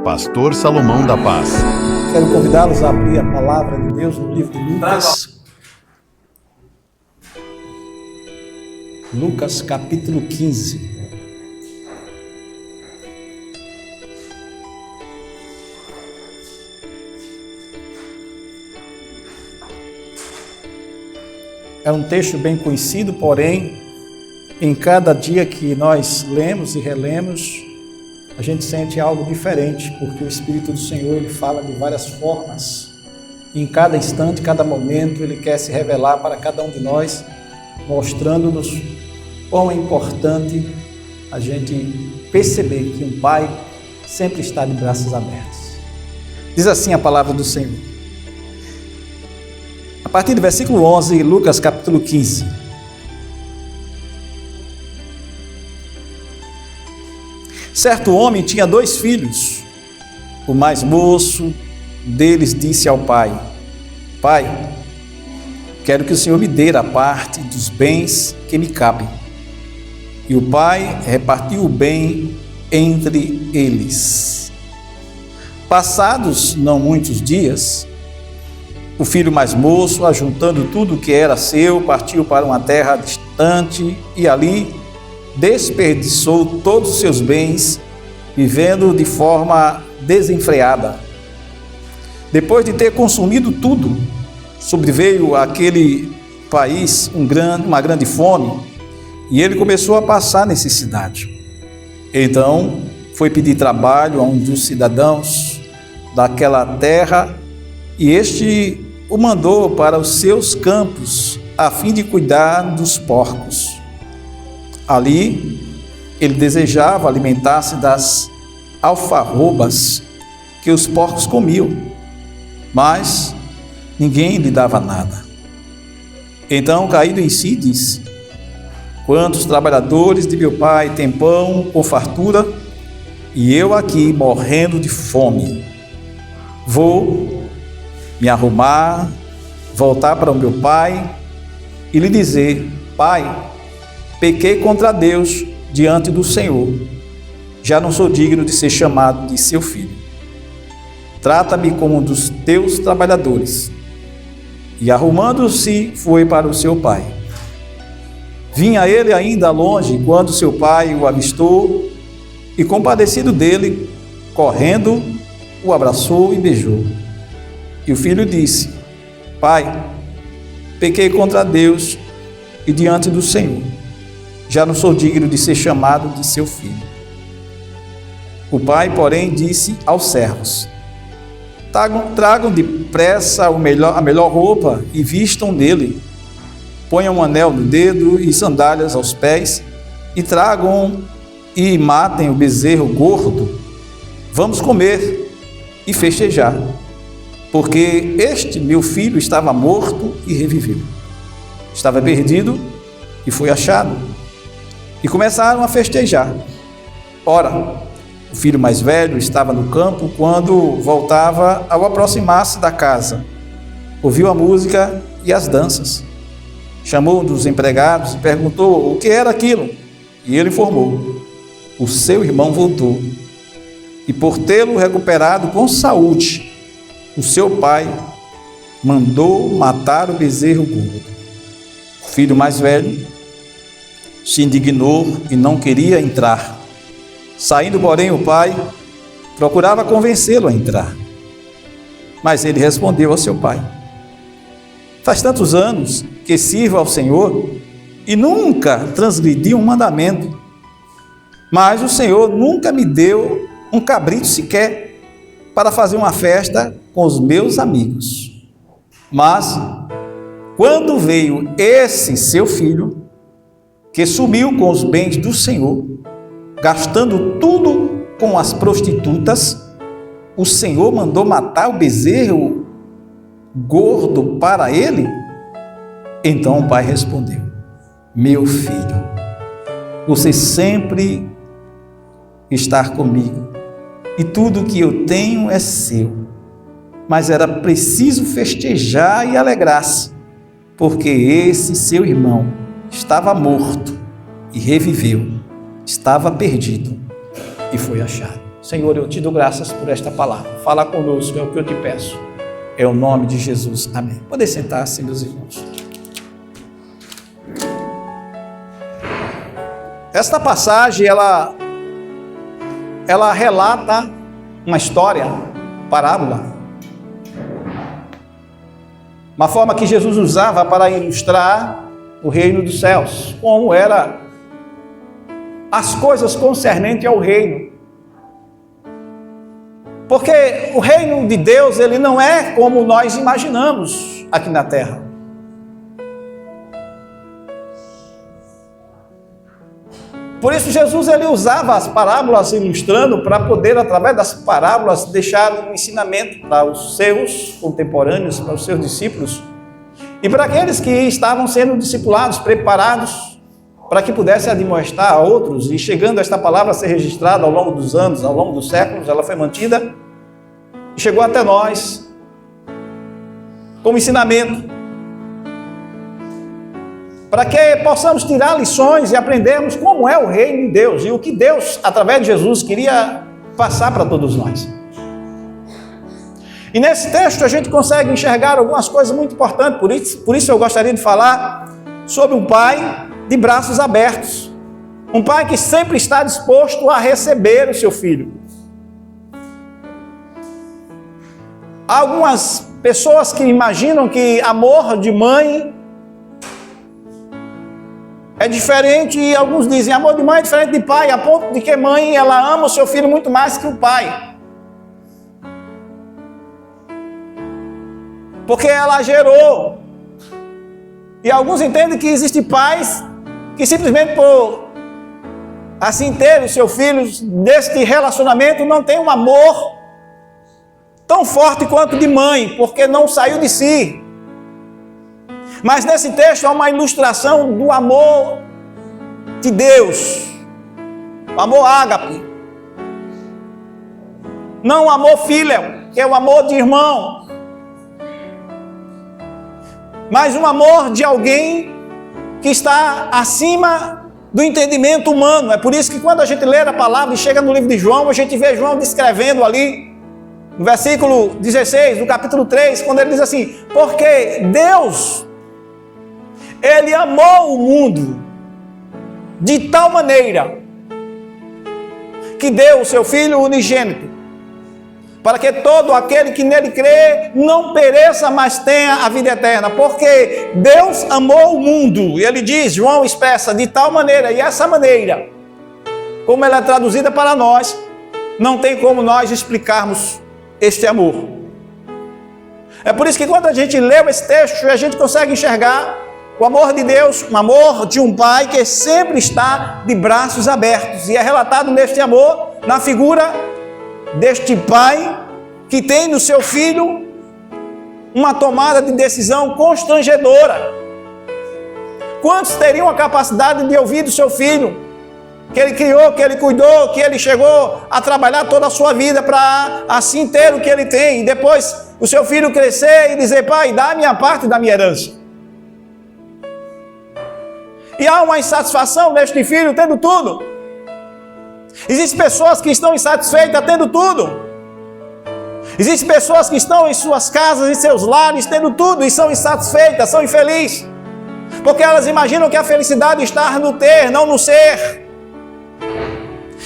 Pastor Salomão da Paz. Quero convidá-los a abrir a palavra de Deus no livro de Lucas. Lucas capítulo 15. É um texto bem conhecido, porém, em cada dia que nós lemos e relemos, a gente sente algo diferente, porque o Espírito do Senhor, ele fala de várias formas. E em cada instante, cada momento, ele quer se revelar para cada um de nós, mostrando-nos quão é importante a gente perceber que um Pai sempre está de braços abertos. Diz assim a palavra do Senhor. A partir do versículo 11, Lucas capítulo 15. Certo homem tinha 2 filhos. O mais moço deles disse ao pai: Pai, quero que o Senhor me dê a parte dos bens que me cabem. E o pai repartiu o bem entre eles. Passados não muitos dias, o filho mais moço, ajuntando tudo o que era seu, partiu para uma terra distante e ali desperdiçou todos os seus bens, vivendo de forma desenfreada. Depois de ter consumido tudo, sobreveio àquele país uma grande fome e ele começou a passar necessidade. Então foi pedir trabalho a um dos cidadãos daquela terra e este o mandou para os seus campos a fim de cuidar dos porcos. Ali, ele desejava alimentar-se das alfarrobas que os porcos comiam, mas ninguém lhe dava nada. Então, caído em si, disse: Quantos trabalhadores de meu pai têm pão com fartura, e eu aqui morrendo de fome. Vou me arrumar, voltar para o meu pai e lhe dizer: Pai, pequei contra Deus diante do Senhor. Já não sou digno de ser chamado de seu filho. Trata-me como um dos teus trabalhadores. E arrumando-se, foi para o seu pai. Vinha ele ainda longe quando seu pai o avistou e, compadecido dele, correndo, o abraçou e beijou. E o filho disse: Pai, pequei contra Deus e diante do Senhor. Já não sou digno de ser chamado de seu filho. O pai, porém, disse aos servos: Tragam depressa a melhor roupa e vistam nele. Ponham um anel no dedo e sandálias aos pés, e tragam e matem o bezerro gordo. Vamos comer e festejar, porque este meu filho estava morto e reviveu. Estava perdido e foi achado. E começaram a festejar. Ora, o filho mais velho estava no campo quando voltava. Ao aproximar-se da casa, ouviu a música e as danças. Chamou um dos empregados e perguntou o que era aquilo. E ele informou: o seu irmão voltou. E por tê-lo recuperado com saúde, o seu pai mandou matar o bezerro gordo. O filho mais velho se indignou e não queria entrar. Saindo, porém, o pai procurava convencê-lo a entrar. Mas ele respondeu ao seu pai: Faz tantos anos que sirvo ao Senhor e nunca transgredi um mandamento. Mas o Senhor nunca me deu um cabrito sequer para fazer uma festa com os meus amigos. Mas, quando veio esse seu filho, que sumiu com os bens do Senhor, gastando tudo com as prostitutas, o Senhor mandou matar o bezerro gordo para ele? Então o pai respondeu: Meu filho, você sempre está comigo, e tudo que eu tenho é seu. Mas era preciso festejar e alegrar-se, porque esse seu irmão estava morto e reviveu, estava perdido e foi achado. Senhor, eu te dou graças por esta palavra. Fala conosco, é o que eu te peço. É o nome de Jesus. Amém. Podem sentar-se, meus irmãos. Esta passagem, ela relata uma história, parábola. Uma forma que Jesus usava para ilustrar o reino dos céus. Como eram as coisas concernentes ao reino. Porque o reino de Deus, ele não é como nós imaginamos aqui na terra. Por isso Jesus ele usava as parábolas ilustrando para poder, através das parábolas, deixar um ensinamento para os seus contemporâneos, para os seus discípulos e para aqueles que estavam sendo discipulados, preparados para que pudesse admoestar a outros. E chegando esta palavra a ser registrada ao longo dos anos, ao longo dos séculos, ela foi mantida e chegou até nós como ensinamento, para que possamos tirar lições e aprendermos como é o reino de Deus e o que Deus, através de Jesus, queria passar para todos nós. E nesse texto a gente consegue enxergar algumas coisas muito importantes, por isso eu gostaria de falar sobre um pai de braços abertos, um pai que sempre está disposto a receber o seu filho. Há algumas pessoas que imaginam que amor de mãe é diferente, e alguns dizem, amor de mãe é diferente de pai, a ponto de que mãe, ela ama o seu filho muito mais que o pai. Porque ela gerou. E alguns entendem que existem pais que simplesmente por assim ter os seus filhos deste relacionamento não tem um amor tão forte quanto de mãe, porque não saiu de si. Mas nesse texto há uma ilustração do amor de Deus, o amor ágape, não o amor filial, que é o amor de irmão, mas um amor de alguém que está acima do entendimento humano. É por isso que quando a gente lê a palavra e chega no livro de João, a gente vê João descrevendo ali, no versículo 16 do capítulo 3, quando ele diz assim, porque Deus, Ele amou o mundo de tal maneira que deu o seu Filho unigênito, para que todo aquele que nele crê não pereça, mas tenha a vida eterna. Porque Deus amou o mundo, e ele diz, João expressa, de tal maneira, e essa maneira, como ela é traduzida para nós, não tem como nós explicarmos este amor. É por isso que quando a gente lê esse texto, a gente consegue enxergar o amor de Deus, o amor de um pai que sempre está de braços abertos. E é relatado neste amor, na figura deste pai que tem no seu filho uma tomada de decisão constrangedora. Quantos teriam a capacidade de ouvir do seu filho, que ele criou, que ele cuidou, que ele chegou a trabalhar toda a sua vida para assim ter o que ele tem, e depois o seu filho crescer e dizer, pai, dá a minha parte da minha herança. E há uma insatisfação neste filho tendo tudo. Existem pessoas que estão insatisfeitas tendo tudo. Existem pessoas que estão em suas casas, em seus lares, tendo tudo e são insatisfeitas, são infelizes. Porque elas imaginam que a felicidade está no ter, não no ser.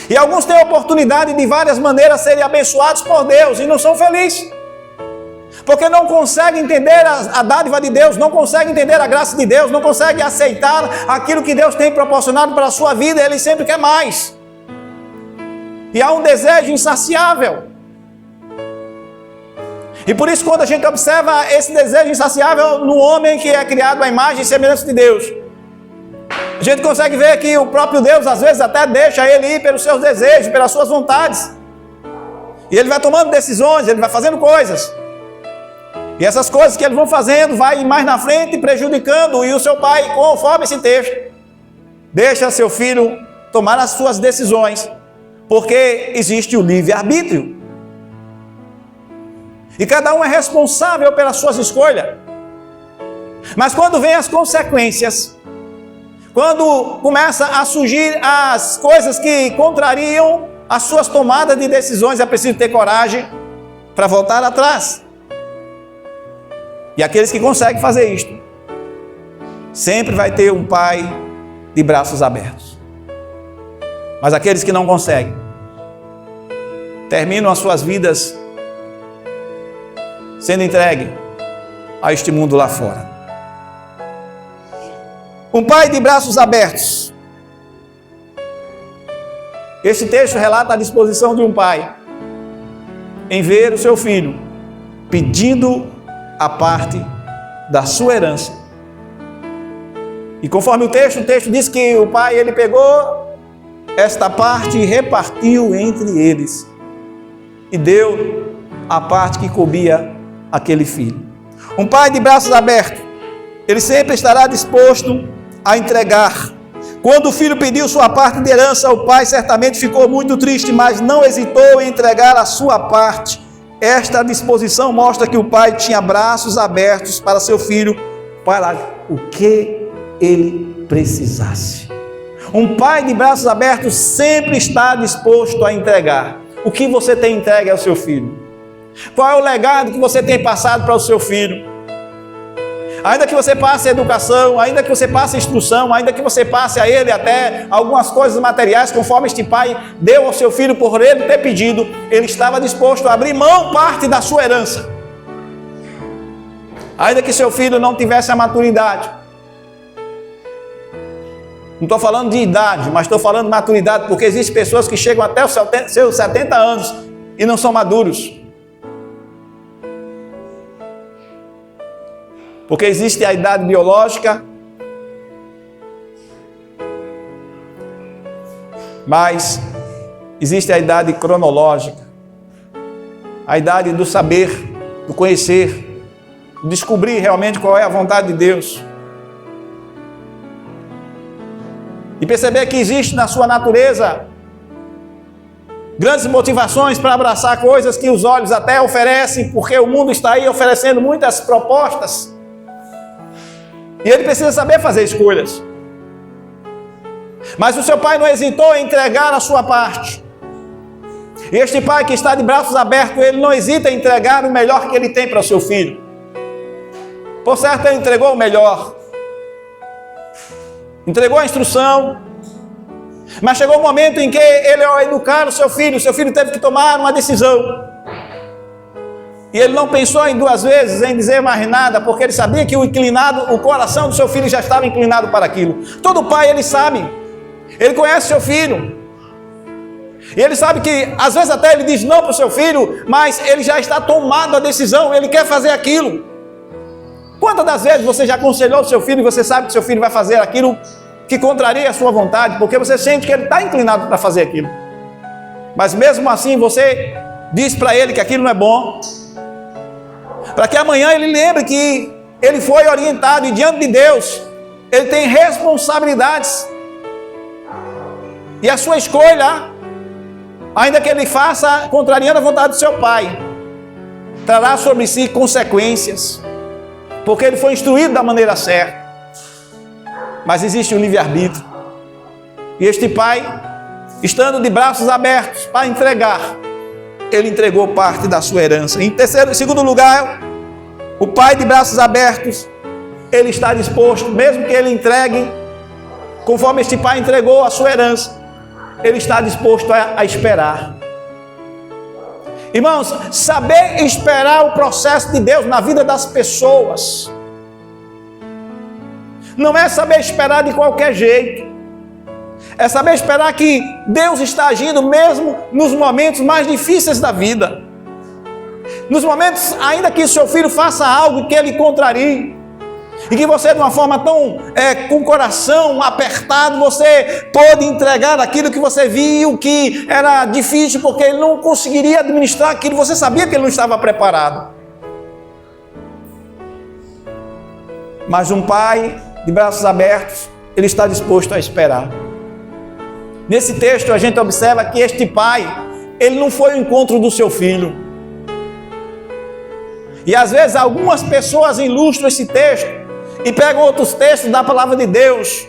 E alguns têm a oportunidade de várias maneiras serem abençoados por Deus e não são felizes. Porque não conseguem entender a dádiva de Deus, não conseguem entender a graça de Deus, não conseguem aceitar aquilo que Deus tem proporcionado para a sua vida, ele sempre quer mais. E há um desejo insaciável. E por isso, quando a gente observa esse desejo insaciável no homem que é criado à imagem e semelhança de Deus, a gente consegue ver que o próprio Deus, às vezes, até deixa ele ir pelos seus desejos, pelas suas vontades. E ele vai tomando decisões, ele vai fazendo coisas. E essas coisas que eles vão fazendo, vai mais na frente prejudicando, e o seu pai, conforme esse texto, deixa seu filho tomar as suas decisões, porque existe o livre-arbítrio. E cada um é responsável pelas suas escolhas. Mas quando vem as consequências, quando começa a surgir as coisas que contrariam as suas tomadas de decisões, é preciso ter coragem para voltar atrás. E aqueles que conseguem fazer isto, sempre vai ter um pai de braços abertos. Mas aqueles que não conseguem, terminam as suas vidas sendo entregues a este mundo lá fora. Um pai de braços abertos. Este texto relata a disposição de um pai em ver o seu filho pedindo a parte da sua herança. E conforme o texto diz que o pai, ele pegou esta parte e repartiu entre eles. E deu a parte que coubia aquele filho. Um pai de braços abertos, ele sempre estará disposto a entregar. Quando o filho pediu sua parte de herança, o pai certamente ficou muito triste, mas não hesitou em entregar a sua parte. Esta disposição mostra que o pai tinha braços abertos para seu filho, para o que ele precisasse. Um pai de braços abertos sempre está disposto a entregar. O que você tem entregue ao seu filho? Qual é o legado que você tem passado para o seu filho? Ainda que você passe educação, ainda que você passe instrução, ainda que você passe a ele até algumas coisas materiais, conforme este pai deu ao seu filho por ele ter pedido, ele estava disposto a abrir mão parte da sua herança. Ainda que seu filho não tivesse a maturidade. Não estou falando de idade, mas estou falando de maturidade, porque existem pessoas que chegam até os seus 70 anos e não são maduros. Porque existe a idade biológica, mas existe a idade cronológica, a idade do saber, do conhecer, de descobrir realmente qual é a vontade de Deus. E perceber que existe na sua natureza grandes motivações para abraçar coisas que os olhos até oferecem, porque o mundo está aí oferecendo muitas propostas. E ele precisa saber fazer escolhas. Mas o seu pai não hesitou em entregar a sua parte. E este pai que está de braços abertos, ele não hesita em entregar o melhor que ele tem para o seu filho. Por certo, ele entregou o melhor. Entregou a instrução. Mas chegou um momento em que ele, ao educar o seu filho teve que tomar uma decisão. E ele não pensou em duas vezes em dizer mais nada, porque ele sabia que o coração do seu filho já estava inclinado para aquilo. Todo pai, ele sabe. Ele conhece seu filho. E ele sabe que, às vezes até ele diz não para o seu filho, mas ele já está tomado a decisão, ele quer fazer aquilo. Quantas das vezes você já aconselhou o seu filho e você sabe que seu filho vai fazer aquilo que contraria a sua vontade, porque você sente que ele está inclinado para fazer aquilo. Mas mesmo assim você diz para ele que aquilo não é bom, para que amanhã ele lembre que ele foi orientado e diante de Deus ele tem responsabilidades. E a sua escolha, ainda que ele faça contrariando a vontade do seu pai, trará sobre si consequências, porque ele foi instruído da maneira certa. Mas existe um livre-arbítrio. E este pai, estando de braços abertos para entregar, ele entregou parte da sua herança. Em segundo lugar, o pai de braços abertos, ele está disposto, mesmo que ele entregue, conforme este pai entregou a sua herança, ele está disposto a esperar. Irmãos, saber esperar o processo de Deus na vida das pessoas não é saber esperar de qualquer jeito. É saber esperar que Deus está agindo mesmo nos momentos mais difíceis da vida. Nos momentos, ainda que seu filho faça algo que ele contrarie, e que você, de uma forma tão, com o coração apertado, você pôde entregar aquilo que você viu que era difícil, porque ele não conseguiria administrar aquilo, você sabia que ele não estava preparado. Mas um pai de braços abertos, ele está disposto a esperar. Nesse texto a gente observa que este pai, ele não foi ao encontro do seu filho. E às vezes algumas pessoas ilustram esse texto e pegam outros textos da palavra de Deus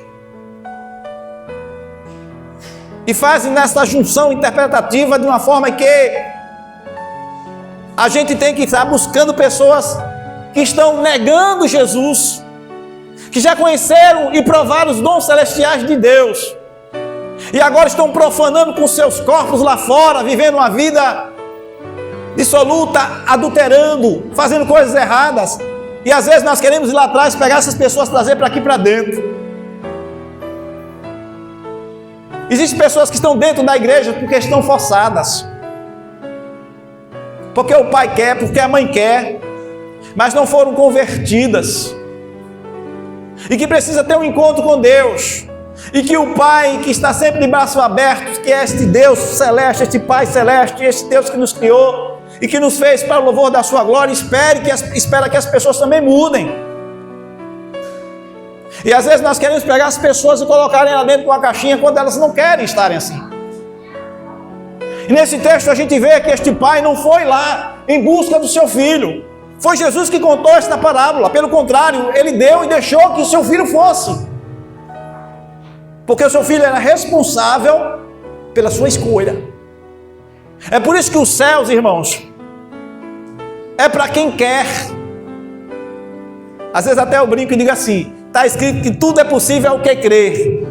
e fazem nessa junção interpretativa de uma forma que a gente tem que estar buscando pessoas que estão negando Jesus, que já conheceram e provaram os dons celestiais de Deus, e agora estão profanando com seus corpos lá fora, vivendo uma vida dissoluta, adulterando, fazendo coisas erradas. E às vezes nós queremos ir lá atrás, pegar essas pessoas, trazer para aqui para dentro. Existem pessoas que estão dentro da igreja porque estão forçadas, porque o pai quer, porque a mãe quer, mas não foram convertidas, e que precisa ter um encontro com Deus, e que o Pai, que está sempre de braços abertos, que é este Deus celeste, este Pai celeste, este Deus que nos criou e que nos fez para o louvor da sua glória, espera que as pessoas também mudem. E às vezes nós queremos pegar as pessoas e colocarem lá dentro de uma caixinha quando elas não querem estarem assim. E nesse texto a gente vê que este pai não foi lá em busca do seu filho. Foi Jesus que contou esta parábola. Pelo contrário, ele deu e deixou que o seu filho fosse. Porque o seu filho era responsável pela sua escolha. É por isso que os céus, irmãos, é para quem quer. Às vezes até eu brinco e digo assim: está escrito que tudo é possível ao que crer.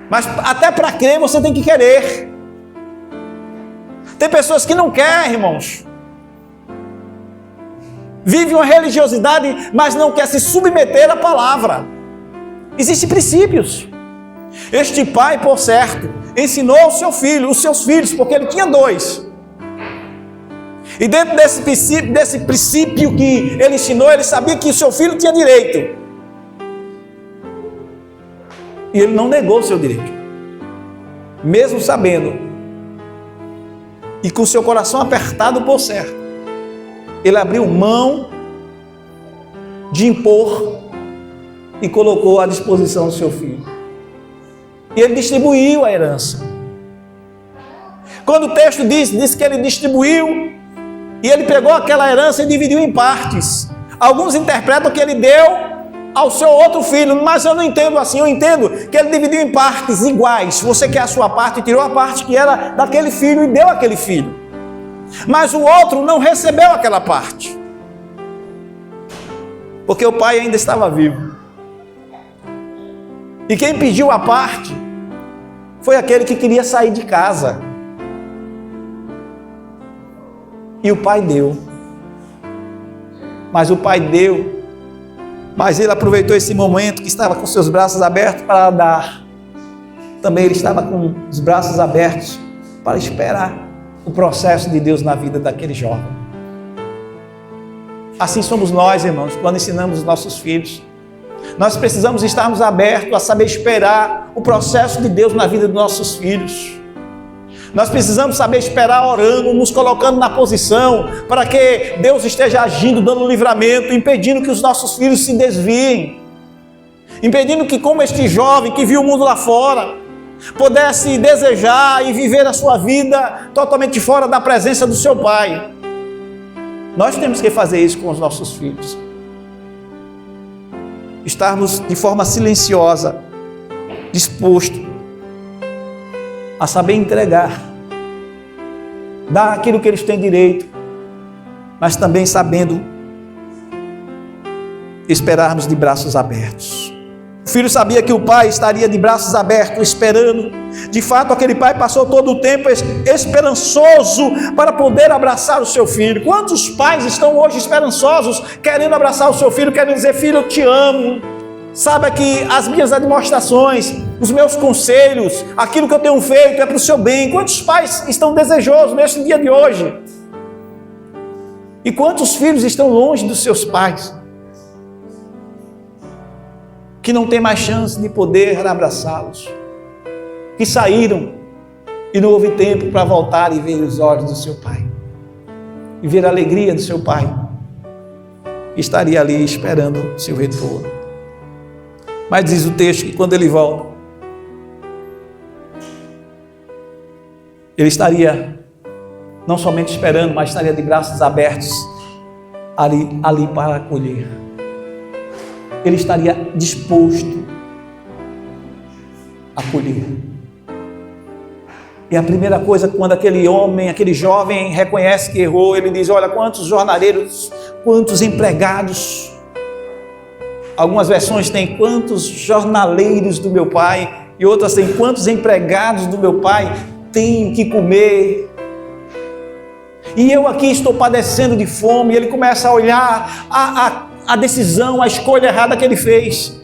Mas até para crer você tem que querer. Tem pessoas que não querem, irmãos. Vive uma religiosidade, mas não quer se submeter à palavra. Existem princípios. Este pai, por certo, ensinou o seu filho, os seus filhos, porque ele tinha 2. E dentro desse princípio que ele ensinou, ele sabia que o seu filho tinha direito. E ele não negou o seu direito. Mesmo sabendo, e com o seu coração apertado por certo, ele abriu mão de impor e colocou à disposição do seu filho. E ele distribuiu a herança. Quando o texto diz que ele distribuiu, e ele pegou aquela herança e dividiu em partes. Alguns interpretam que ele deu ao seu outro filho, mas eu não entendo assim. Eu entendo que ele dividiu em partes iguais. Você quer a sua parte, tirou a parte que era daquele filho e deu àquele filho. Mas o outro não recebeu aquela parte, porque o pai ainda estava vivo. E quem pediu a parte foi aquele que queria sair de casa. E o pai deu. Mas o pai deu, mas ele aproveitou esse momento que estava com seus braços abertos para dar. Também ele estava com os braços abertos para esperar o processo de Deus na vida daquele jovem. Assim somos nós, irmãos, quando ensinamos os nossos filhos. Nós precisamos estarmos abertos a saber esperar o processo de Deus na vida dos nossos filhos. Nós precisamos saber esperar orando, nos colocando na posição para que Deus esteja agindo, dando livramento, impedindo que os nossos filhos se desviem, impedindo que, como este jovem que viu o mundo lá fora, pudesse desejar e viver a sua vida totalmente fora da presença do seu pai. Nós temos que fazer isso com os nossos filhos. Estarmos de forma silenciosa, disposto a saber entregar, dar aquilo que eles têm direito, mas também sabendo esperarmos de braços abertos. O filho sabia que o pai estaria de braços abertos, esperando. De fato, aquele pai passou todo o tempo esperançoso para poder abraçar o seu filho. Quantos pais estão hoje esperançosos, querendo abraçar o seu filho, querendo dizer: filho, eu te amo. Saiba que as minhas demonstrações, os meus conselhos, aquilo que eu tenho feito é para o seu bem. Quantos pais estão desejosos nesse dia de hoje? E quantos filhos estão longe dos seus pais, que não tem mais chance de poder abraçá-los, que saíram e não houve tempo para voltar e ver os olhos do seu pai, e ver a alegria do seu pai, que estaria ali esperando o seu retorno. Mas diz o texto que quando ele volta, ele estaria não somente esperando, mas estaria de braços abertos ali para acolher. Ele estaria disposto a acolher. E a primeira coisa, quando aquele homem, aquele jovem reconhece que errou, ele diz: olha, quantos jornaleiros, quantos empregados. Algumas versões têm quantos jornaleiros do meu pai, e outras têm quantos empregados do meu pai têm que comer. E eu aqui estou padecendo de fome. E ele começa a olhar a decisão, a escolha errada que ele fez.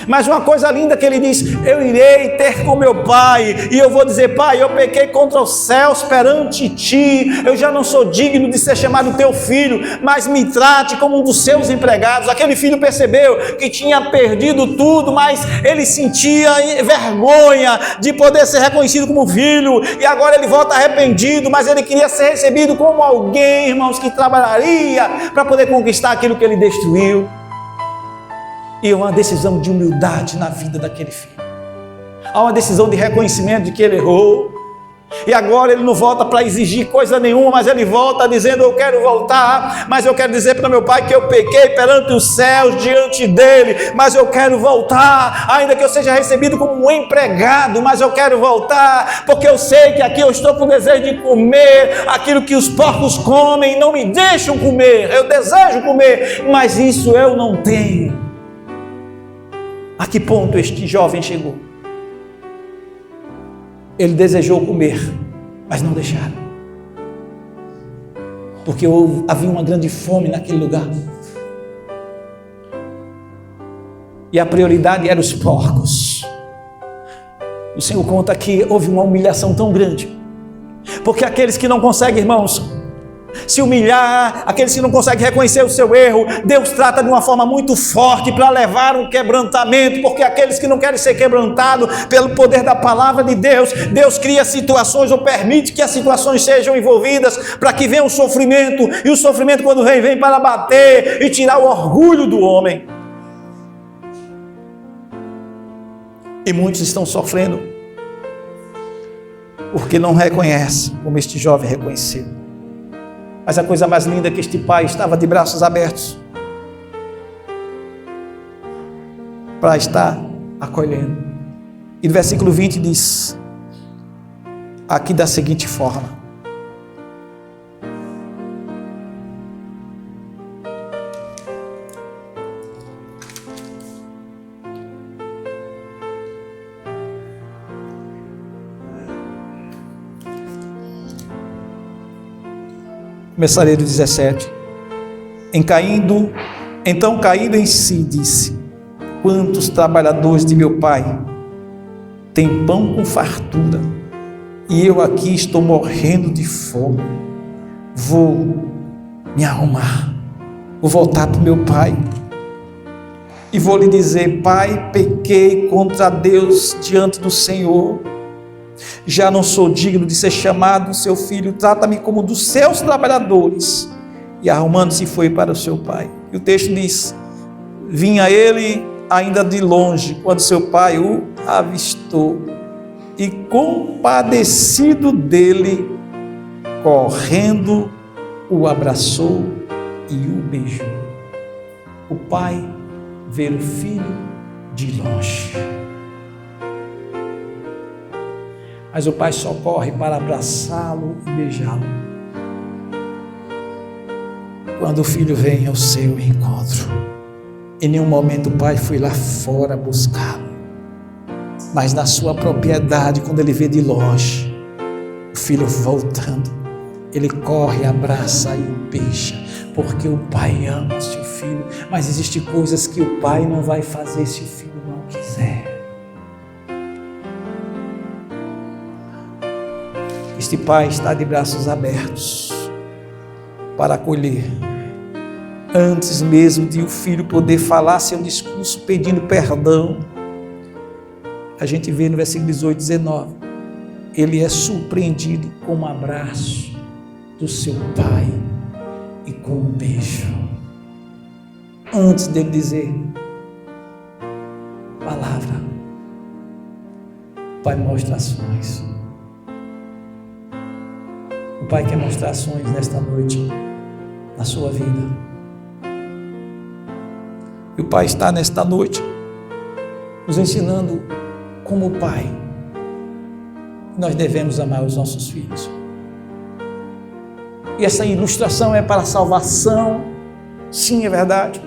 Mas uma coisa linda que ele diz: eu irei ter com meu pai, e eu vou dizer: pai, eu pequei contra os céus perante ti, eu já não sou digno de ser chamado teu filho, mas me trate como um dos seus empregados. Aquele filho percebeu que tinha perdido tudo, mas ele sentia vergonha de poder ser reconhecido como filho, e agora ele volta arrependido, mas ele queria ser recebido como alguém, irmãos, que trabalharia para poder conquistar aquilo que ele destruiu. E uma decisão de humildade na vida daquele filho. Há uma decisão de reconhecimento de que ele errou. E agora ele não volta para exigir coisa nenhuma, mas ele volta dizendo: eu quero voltar, mas eu quero dizer para meu pai que eu pequei perante os céus, diante dele, mas eu quero voltar, ainda que eu seja recebido como um empregado, mas eu quero voltar, porque eu sei que aqui eu estou com desejo de comer aquilo que os porcos comem e não me deixam comer. Eu desejo comer, mas isso eu não tenho. A que ponto este jovem chegou? Ele desejou comer, mas não deixaram. Porque havia uma grande fome naquele lugar. E a prioridade era os porcos. O Senhor conta que houve uma humilhação tão grande. Porque aqueles que não conseguem, irmãos, se humilhar, aqueles que não conseguem reconhecer o seu erro, Deus trata de uma forma muito forte para levar um quebrantamento, porque aqueles que não querem ser quebrantados pelo poder da palavra de Deus, Deus cria situações ou permite que as situações sejam envolvidas para que venha o sofrimento, e o sofrimento quando vem para bater e tirar o orgulho do homem. E muitos estão sofrendo porque não reconhecem como este jovem reconheceu. Mas a coisa mais linda é que este pai estava de braços abertos para estar acolhendo. E no versículo 20 diz aqui da seguinte forma: começarei do 17. Então caído em si, disse: quantos trabalhadores de meu pai têm pão com fartura, e eu aqui estou morrendo de fome. Vou me arrumar, vou voltar para o meu pai e vou lhe dizer: pai, pequei contra Deus diante do Senhor, já não sou digno de ser chamado seu filho, trata-me como um dos seus trabalhadores. E arrumando-se foi para o seu pai. E o texto diz: vinha ele ainda de longe, quando seu pai o avistou, e compadecido dele, correndo, o abraçou e o beijou. O pai vê o filho de longe, mas o pai só corre para abraçá-lo e beijá-lo quando o filho vem ao seu encontro. Em nenhum momento o pai foi lá fora buscá-lo, mas na sua propriedade, quando ele vê de longe o filho voltando, ele corre, abraça e o beija, porque o pai ama seu filho. Mas existem coisas que o pai não vai fazer se o filho não quiser. Este pai está de braços abertos para acolher, antes mesmo de o filho poder falar seu discurso pedindo perdão. A gente vê no versículo 18, 19, ele é surpreendido com um abraço do seu pai e com um beijo, antes dele dizer palavra. O pai mostra ações. O pai quer mostrar ações nesta noite na sua vida. E o pai está nesta noite nos ensinando como o pai nós devemos amar os nossos filhos. E essa ilustração é para a salvação, sim, é verdade.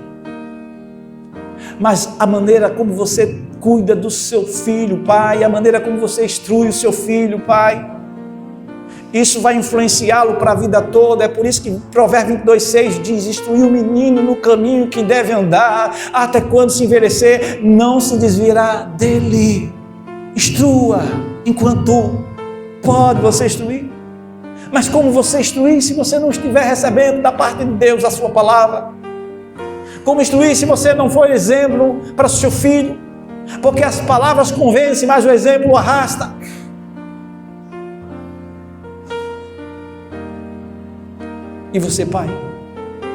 Mas a maneira como você cuida do seu filho, pai, a maneira como você instrui o seu filho, pai, isso vai influenciá-lo para a vida toda. É por isso que Provérbios 22:6 diz: instruir o menino no caminho que deve andar, até quando se envelhecer, não se desviará dele. Instrua enquanto pode você instruir. Mas como você instruir se você não estiver recebendo da parte de Deus a sua palavra? Como instruir se você não for exemplo para o seu filho? Porque as palavras convencem, mas o exemplo o arrasta. E você, pai,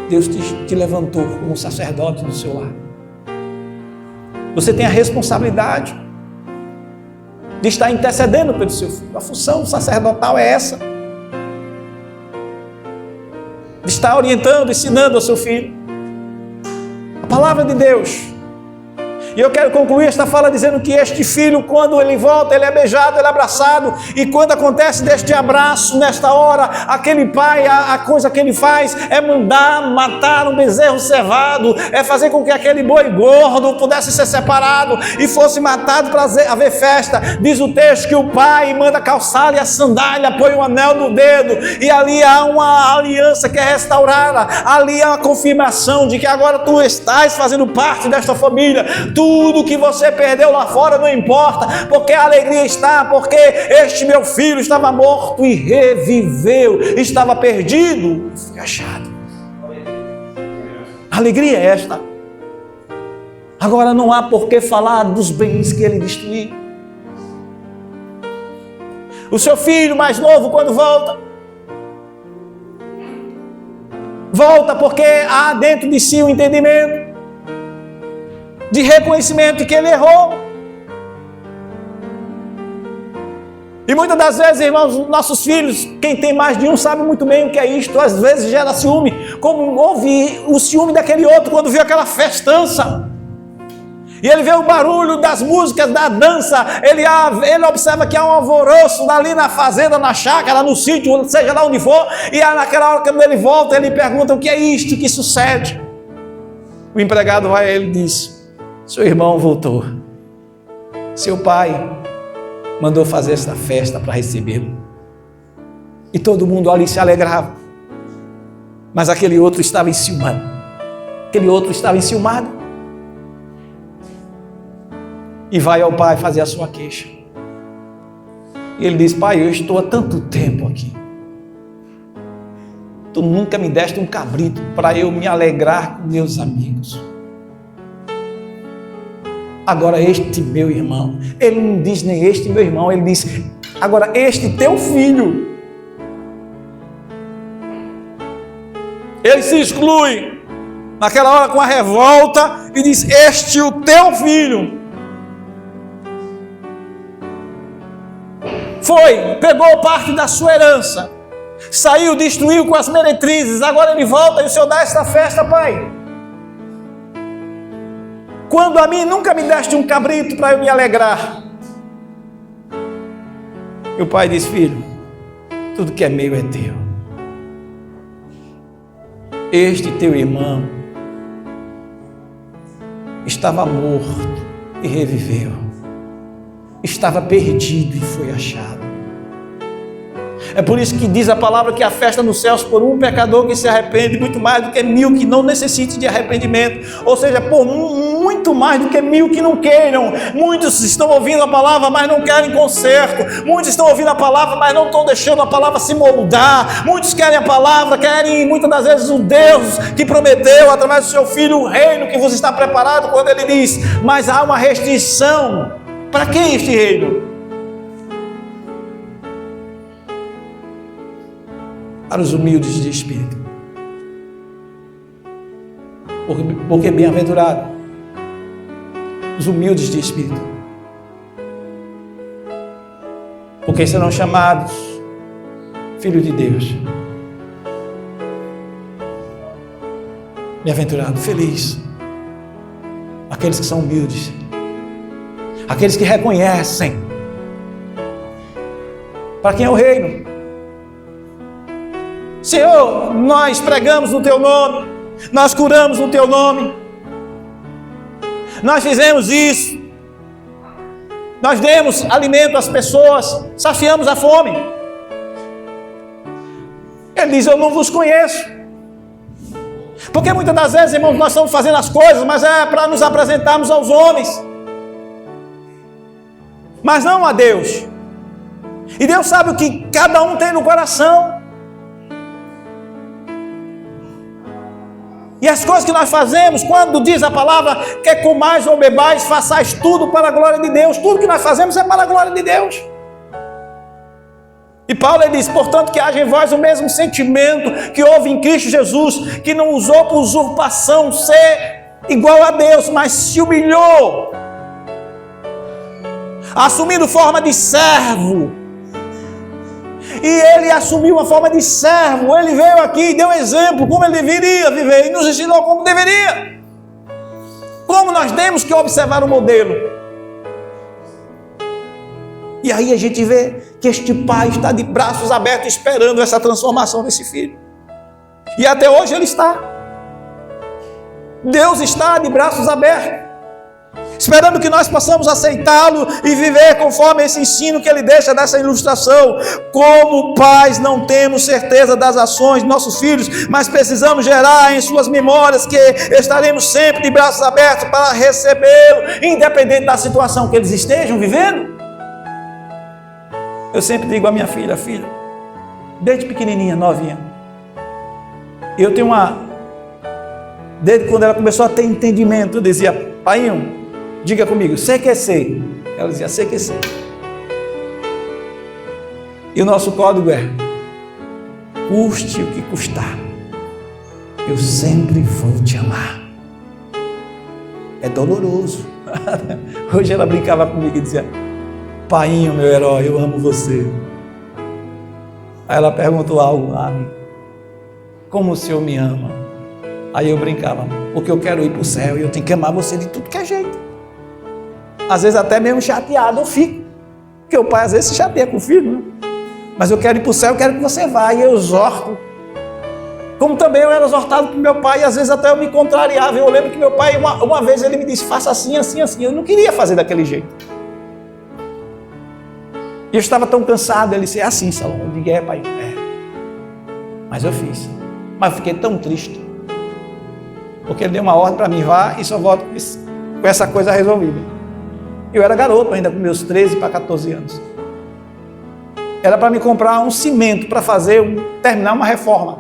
Deus te levantou como sacerdote no seu lar. Você tem a responsabilidade de estar intercedendo pelo seu filho. A função sacerdotal é essa. De estar orientando, ensinando ao seu filho a palavra de Deus. E eu quero concluir esta fala dizendo que este filho, quando ele volta, ele é beijado, ele é abraçado, e quando acontece deste abraço, nesta hora, aquele pai, a coisa que ele faz é mandar matar um bezerro cevado, é fazer com que aquele boi gordo pudesse ser separado e fosse matado para haver festa. Diz o texto que o pai manda calçar-lhe a sandália, põe um anel no dedo, e ali há uma aliança que é restaurada, ali há uma confirmação de que agora tu estás fazendo parte desta família. Tudo que você perdeu lá fora não importa, porque a alegria está, porque este meu filho estava morto e reviveu, estava perdido e foi achado. A alegria é esta. Agora não há por que falar dos bens que ele destruiu. O seu filho mais novo, quando volta porque há dentro de si um entendimento de reconhecimento de que ele errou. E muitas das vezes, irmãos, nossos filhos, quem tem mais de um sabe muito bem o que é isto. Às vezes gera ciúme, como houve o ciúme daquele outro quando viu aquela festança. E ele vê o barulho das músicas, da dança, ele observa que há um alvoroço ali na fazenda, na chácara, no sítio, seja lá onde for, e naquela hora quando ele volta, ele pergunta: o que é isto que sucede? O empregado vai a ele e diz: seu irmão voltou. Seu pai mandou fazer esta festa para recebê-lo. E todo mundo ali se alegrava. Mas aquele outro estava enciumado. E vai ao pai fazer a sua queixa. E ele diz: pai, eu estou há tanto tempo aqui. Tu nunca me deste um cabrito para eu me alegrar com meus amigos. Agora este meu irmão, ele não diz nem este meu irmão, ele diz: agora este teu filho. Ele se exclui naquela hora com a revolta e diz: este o teu filho. Foi, pegou parte da sua herança, saiu, destruiu com as meretrizes, agora ele volta e o Senhor dá esta festa, pai. Quando a mim nunca me deste um cabrito para eu me alegrar. E o pai diz: filho, tudo que é meu é teu. Este teu irmão estava morto e reviveu. Estava perdido e foi achado. É por isso que diz a palavra que a festa nos céus por um pecador que se arrepende, muito mais do que 1000 que não necessitem de arrependimento. Ou seja, por muito mais do que 1000 que não queiram. Muitos estão ouvindo a palavra, mas não querem conserto. Muitos estão ouvindo a palavra, mas não estão deixando a palavra se moldar. Muitos querem a palavra, querem muitas das vezes o Deus que prometeu através do seu Filho o reino que vos está preparado, quando ele diz: mas há uma restrição. Para quem este reino? Para os humildes de espírito. Porque bem-aventurado os humildes de espírito, porque serão chamados filhos de Deus. Bem-aventurado, feliz aqueles que são humildes, aqueles que reconhecem Para quem é o reino? Senhor, nós pregamos no Teu nome, nós curamos no Teu nome, nós fizemos isso, nós demos alimento às pessoas, saciamos a fome. Ele diz: eu não vos conheço. Porque muitas das vezes, irmãos, nós estamos fazendo as coisas, mas é para nos apresentarmos aos homens, mas não a Deus. E Deus sabe o que cada um tem no coração. E as coisas que nós fazemos, quando diz a palavra, quer comais ou bebais, façais tudo para a glória de Deus. Tudo que nós fazemos é para a glória de Deus. E Paulo diz: portanto, que haja em vós o mesmo sentimento que houve em Cristo Jesus, que não usou por usurpação ser igual a Deus, mas se humilhou, assumindo forma de servo. E ele assumiu a forma de servo. Ele veio aqui e deu exemplo como ele deveria viver, e nos ensinou como deveria, como nós temos que observar o modelo. E aí a gente vê que este pai está de braços abertos esperando essa transformação desse filho. E até hoje ele está. Deus está de braços abertos, esperando que nós possamos aceitá-lo e viver conforme esse ensino que ele deixa dessa ilustração. Como pais, não temos certeza das ações de nossos filhos, mas precisamos gerar em suas memórias que estaremos sempre de braços abertos para recebê-lo, independente da situação que eles estejam vivendo. Eu sempre digo à minha filha: filha, desde pequenininha, novinha, eu tenho desde quando ela começou a ter entendimento, eu dizia: painho, diga comigo, sei que sei. Ela dizia: sei que sei. E o nosso código é: custe o que custar, eu sempre vou te amar. É doloroso. Hoje ela brincava comigo e dizia: painho, meu herói, eu amo você. Aí ela perguntou algo a mim: como o senhor me ama? Aí eu brincava: porque eu quero ir para o céu e eu tenho que amar você de tudo que é jeito. Às vezes até mesmo chateado eu fico, porque o pai às vezes se chateia com o filho, né? Mas eu quero ir para o céu, eu quero que você vá, e eu exorto. Como também eu era exortado por meu pai, e às vezes até eu me contrariava. Eu lembro que meu pai, uma vez ele me disse: faça assim, assim, assim. Eu não queria fazer daquele jeito. E eu estava tão cansado. Ele disse: é assim, Salomão. Eu digo: é, pai, é. Mas eu fiz. Mas eu fiquei tão triste, porque ele deu uma ordem para mim: vá e só volto com essa coisa resolvida. Eu era garoto ainda, com meus 13 para 14 anos. Era para me comprar um cimento para terminar uma reforma.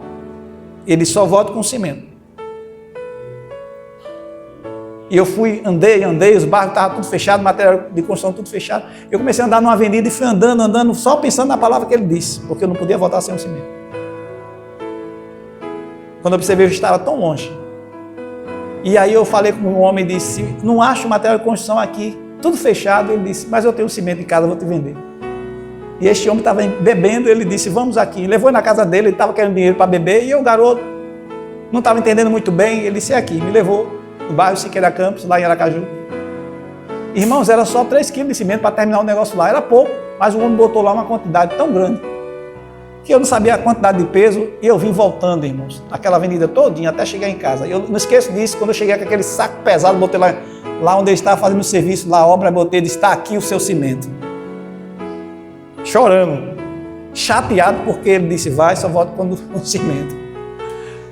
Ele: só volta com cimento. E eu fui, andei, os bairros estavam tudo fechado, material de construção tudo fechado. Eu comecei a andar numa avenida e fui andando, só pensando na palavra que ele disse, porque eu não podia voltar sem um cimento. Quando eu percebi, eu estava tão longe. E aí eu falei com um homem e disse: não acho material de construção aqui, tudo fechado. Ele disse: mas eu tenho um cimento em casa, vou te vender. E este homem estava bebendo, ele disse: vamos aqui. Levou na casa dele, ele estava querendo dinheiro para beber, e eu, garoto, não estava entendendo muito bem. Ele disse: é aqui. Me levou no bairro Siqueira Campos, lá em Aracaju. Irmãos, era só 3 quilos de cimento para terminar o negócio lá, era pouco, mas o homem botou lá uma quantidade tão grande, que eu não sabia a quantidade de peso, e eu vim voltando, irmãos, aquela avenida todinha, até chegar em casa. Eu não esqueço disso, quando eu cheguei com aquele saco pesado, botei lá onde eu estava fazendo o serviço, lá a obra, botei, disse: está aqui o seu cimento. Chorando, chateado, porque ele disse: vai, só volta quando o cimento.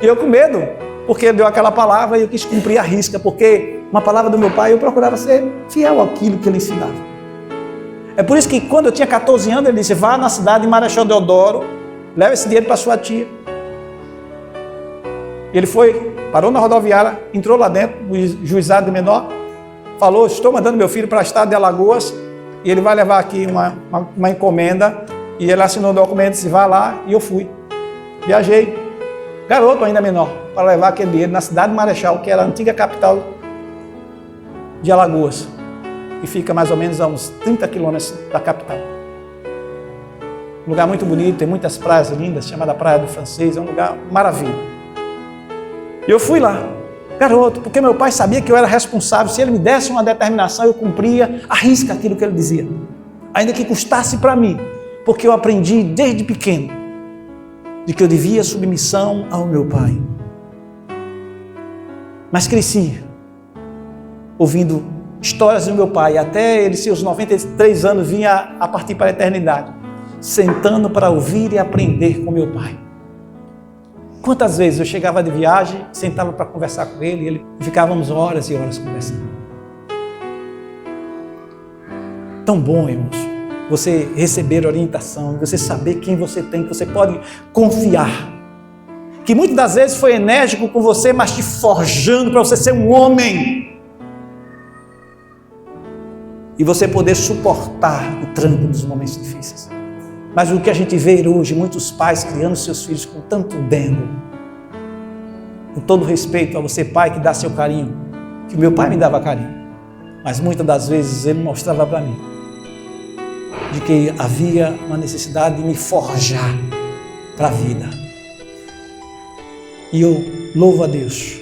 E eu com medo, porque ele deu aquela palavra e eu quis cumprir a risca, porque uma palavra do meu pai, eu procurava ser fiel àquilo que ele ensinava. É por isso que quando eu tinha 14 anos, ele disse: vá na cidade de Marechal Deodoro, leva esse dinheiro para sua tia. Ele foi, parou na rodoviária, entrou lá dentro, no juizado de menor, falou: estou mandando meu filho para o estado de Alagoas, e ele vai levar aqui uma encomenda. E ele assinou o documento e disse: vá lá. E eu fui, viajei, garoto ainda menor, para levar aquele dinheiro na cidade de Marechal, que era a antiga capital de Alagoas, que fica mais ou menos a uns 30 quilômetros da capital. Um lugar muito bonito, tem muitas praias lindas, chamada Praia do Francês, é um lugar maravilhoso. E eu fui lá, garoto, porque meu pai sabia que eu era responsável. Se ele me desse uma determinação, eu cumpria à risca aquilo que ele dizia, ainda que custasse para mim. porque eu aprendi desde pequeno de que eu devia submissão ao meu pai. Mas cresci ouvindo histórias do meu pai, até ele, seus 93 anos, vinha a partir para a eternidade, sentando para ouvir e aprender com meu pai. Quantas vezes eu chegava de viagem, sentava para conversar com ele, e ficávamos horas e horas conversando. Tão bom, irmãos, você receber orientação, você saber quem você tem, que você pode confiar, que muitas das vezes foi enérgico com você, mas te forjando para você ser um homem, e você poder suportar o tranco dos momentos difíceis. Mas o que a gente vê hoje, muitos pais criando seus filhos com tanto dengo, com todo respeito a você, pai, que dá seu carinho, que o meu pai me dava carinho, mas muitas das vezes ele mostrava para mim de que havia uma necessidade de me forjar para a vida. E eu louvo a Deus,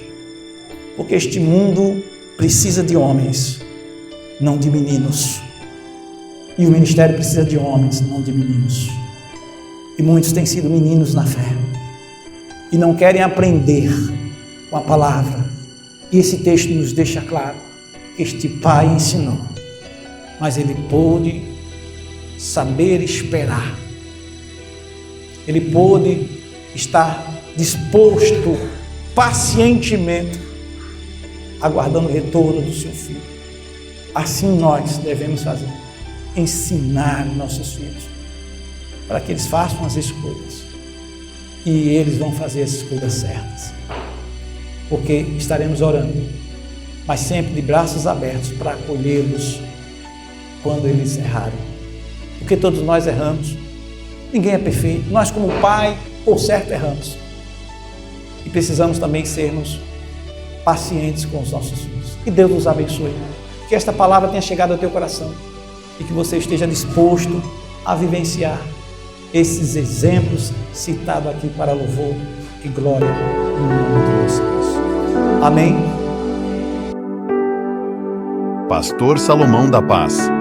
porque este mundo precisa de homens, não de meninos. E o ministério precisa de homens, não de meninos. E muitos têm sido meninos na fé e não querem aprender com a palavra. E esse texto nos deixa claro que este pai ensinou, mas ele pôde saber esperar. Ele pôde estar disposto pacientemente, aguardando o retorno do seu filho. Assim nós devemos fazer. Ensinar nossos filhos para que eles façam as escolhas, e eles vão fazer as escolhas certas, porque estaremos orando, mas sempre de braços abertos para acolhê-los quando eles errarem, porque todos nós erramos, ninguém é perfeito, nós como pai, por certo, erramos, e precisamos também sermos pacientes com os nossos filhos. Que Deus nos abençoe, que esta palavra tenha chegado ao teu coração, e que você esteja disposto a vivenciar esses exemplos citados aqui para louvor e glória no nome de Jesus. Amém. Pastor Salomão da Paz.